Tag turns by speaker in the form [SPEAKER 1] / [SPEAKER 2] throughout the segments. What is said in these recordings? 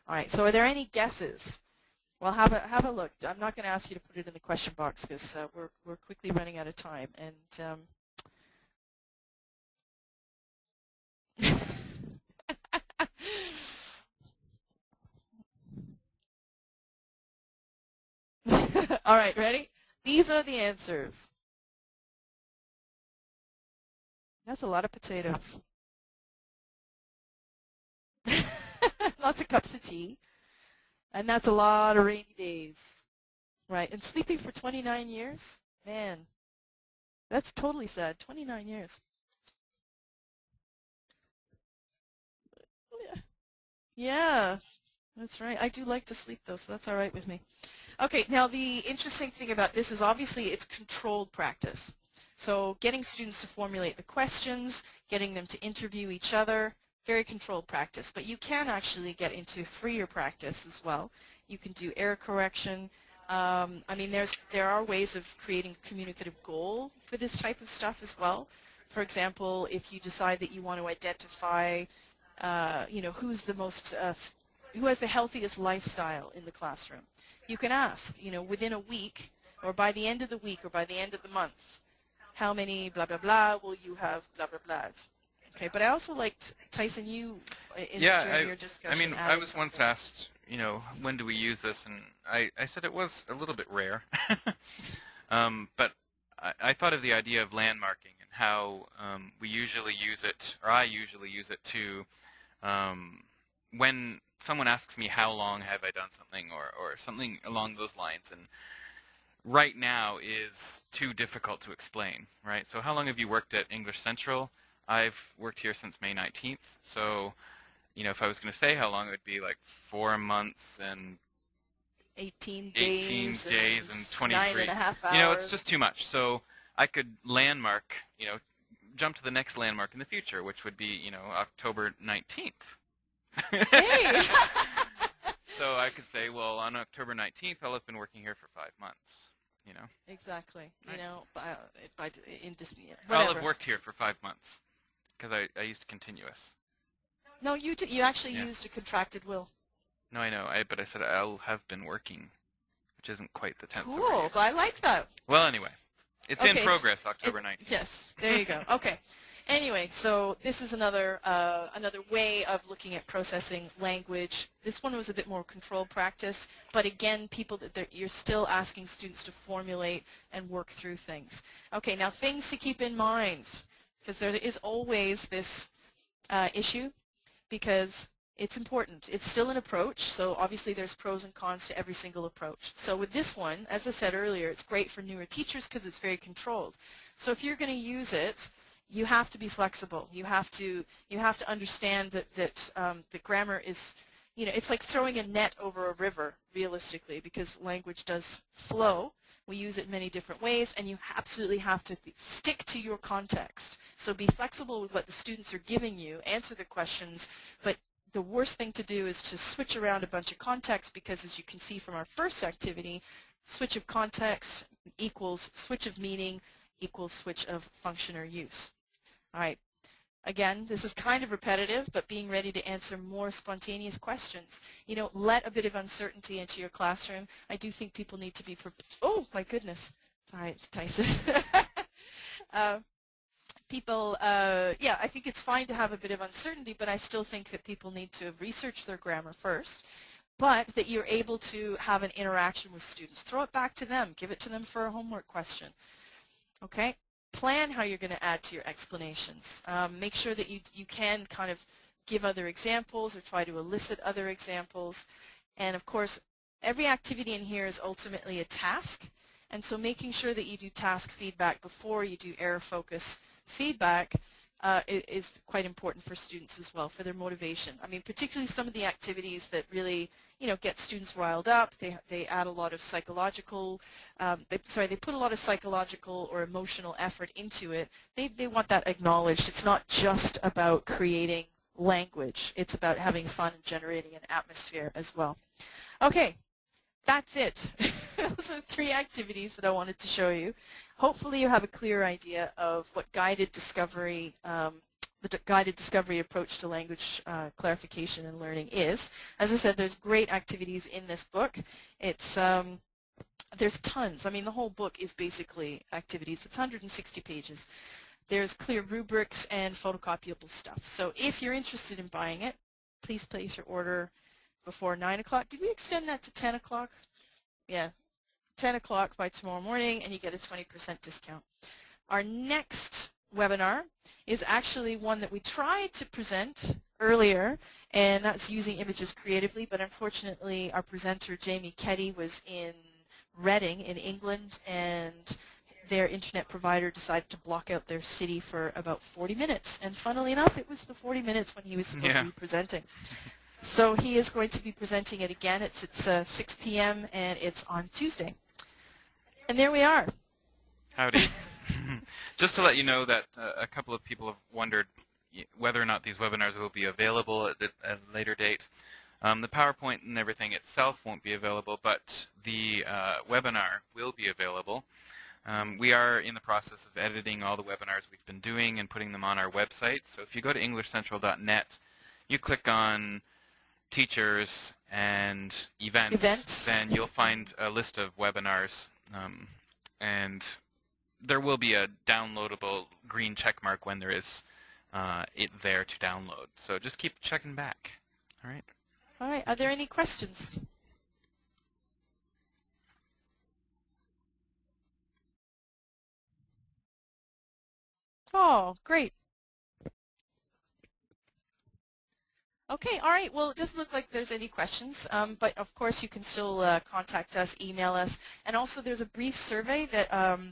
[SPEAKER 1] All right, so are there any guesses? Well, have a look. I'm not going to ask you to put it in the question box because we're quickly running out of time. And all right, ready? These are the answers. That's a lot of potatoes. Lots of cups of tea. And that's a lot of rainy days. Right, and sleeping for 29 years? Man, that's totally sad. 29 years. Yeah, that's right. I do like to sleep, though, so that's all right with me. Okay, now the interesting thing about this is obviously it's controlled practice. So getting students to formulate the questions, getting them to interview each other, very controlled practice. But you can actually get into freer practice as well. You can do error correction. I mean, there are ways of creating a communicative goal for this type of stuff as well. For example, if you decide that you want to identify, who's the most, who has the healthiest lifestyle in the classroom, you can ask, within a week, or by the end of the week, or by the end of the month, how many blah blah blah will you have blah blah blah. Okay, but I also liked, Tyson, you during your discussion.
[SPEAKER 2] I mean, I was once asked, when do we use this, and I said it was a little bit rare. But I thought of the idea of landmarking and how we usually use it, or I usually use it to, when someone asks me how long have I done something, or something along those lines, and right now is too difficult to explain, right? So how long have you worked at English Central? I've worked here since May 19th, so if I was going to say how long, it would be like 4 months and
[SPEAKER 1] 18 days
[SPEAKER 2] and 23.
[SPEAKER 1] 9.5 hours.
[SPEAKER 2] It's just too much. So I could landmark, jump to the next landmark in the future, which would be, October 19th.
[SPEAKER 1] Hey!
[SPEAKER 2] So I could say, well, on October 19th, I'll have been working here for 5 months.
[SPEAKER 1] Exactly.
[SPEAKER 2] Right.
[SPEAKER 1] Whatever.
[SPEAKER 2] I'll have worked here for 5 months because I used continuous.
[SPEAKER 1] No, you actually used a contracted will.
[SPEAKER 2] No, I know. But I said I'll have been working, which isn't quite the tense.
[SPEAKER 1] Cool. But I like that.
[SPEAKER 2] Well, anyway, it's in progress, October 19th.
[SPEAKER 1] Yes. There you go. Okay. Anyway, so this is another way of looking at processing language. This one was a bit more controlled practice, but again, you're still asking students to formulate and work through things. Okay, now things to keep in mind, because there is always this issue, because it's important. It's still an approach, so obviously there's pros and cons to every single approach. So with this one, as I said earlier, it's great for newer teachers because it's very controlled. So if you're going to use it, you have to be flexible. You have to understand that grammar is, it's like throwing a net over a river, realistically, because language does flow. We use it in many different ways, and you absolutely have to stick to your context. So be flexible with what the students are giving you, answer the questions, but the worst thing to do is to switch around a bunch of context, because as you can see from our first activity, switch of context equals switch of meaning equals switch of function or use. All right. Again, this is kind of repetitive, but being ready to answer more spontaneous questions. Let a bit of uncertainty into your classroom. I do think people need to be oh, my goodness. Sorry, it's Tyson. I think it's fine to have a bit of uncertainty, but I still think that people need to have researched their grammar first, but that you're able to have an interaction with students. Throw it back to them. Give it to them for a homework question. Okay? Plan how you're going to add to your explanations. Make sure that you can kind of give other examples or try to elicit other examples. And of course, every activity in here is ultimately a task. And so making sure that you do task feedback before you do error focus feedback is quite important for students as well, for their motivation. I mean, particularly some of the activities that really, get students riled up. They add a lot of psychological, they put a lot of psychological or emotional effort into it. They want that acknowledged. It's not just about creating language. It's about having fun and generating an atmosphere as well. Okay, that's it. Those are the 3 activities that I wanted to show you. Hopefully you have a clear idea of what guided discovery the guided discovery approach to language clarification and learning is. As I said, there's great activities in this book. It's there's tons. I mean, the whole book is basically activities. It's 160 pages. There's clear rubrics and photocopiable stuff. So if you're interested in buying it, please place your order before 9 o'clock. Did we extend that to 10 o'clock? Yeah, 10 o'clock by tomorrow morning, and you get a 20% discount. Our next webinar is actually one that we tried to present earlier, and that's using images creatively, but unfortunately our presenter, Jamie Keddy, was in Reading in England, and their internet provider decided to block out their city for about 40 minutes. And funnily enough, it was the 40 minutes when he was supposed to be presenting. So he is going to be presenting it again. It's at 6 p.m. and it's on Tuesday. And there we are.
[SPEAKER 2] Howdy. Just to let you know that a couple of people have wondered whether or not these webinars will be available at a later date. The PowerPoint and everything itself won't be available, but the webinar will be available. We are in the process of editing all the webinars we've been doing and putting them on our website. So if you go to EnglishCentral.net, you click on Teachers and Events, then you'll find a list of webinars, and there will be a downloadable green check mark when there is it there to download. So just keep checking back. All right.
[SPEAKER 1] All right. Are there any questions? Oh, great. Okay, all right. Well, it doesn't look like there's any questions, but of course you can still contact us, email us, and also there's a brief survey that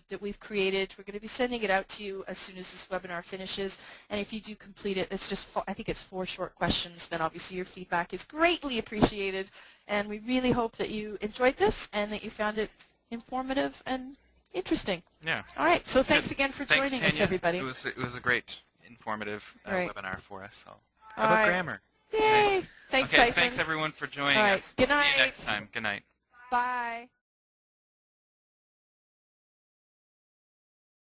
[SPEAKER 1] that we've created. We're going to be sending it out to you as soon as this webinar finishes, and if you do complete it, it's just I think it's 4 short questions. Then obviously your feedback is greatly appreciated, and we really hope that you enjoyed this and that you found it informative and interesting.
[SPEAKER 2] Yeah.
[SPEAKER 1] All right. So thanks again for joining us, everybody.
[SPEAKER 2] It was a great informative webinar for us. So
[SPEAKER 1] all
[SPEAKER 2] about
[SPEAKER 1] right.
[SPEAKER 2] grammar.
[SPEAKER 1] Yay! Thanks,
[SPEAKER 2] okay,
[SPEAKER 1] Tyson.
[SPEAKER 2] thanks everyone for joining
[SPEAKER 1] All right.
[SPEAKER 2] us.
[SPEAKER 1] Good
[SPEAKER 2] We'll
[SPEAKER 1] night.
[SPEAKER 2] see you next time. Good night.
[SPEAKER 1] Bye.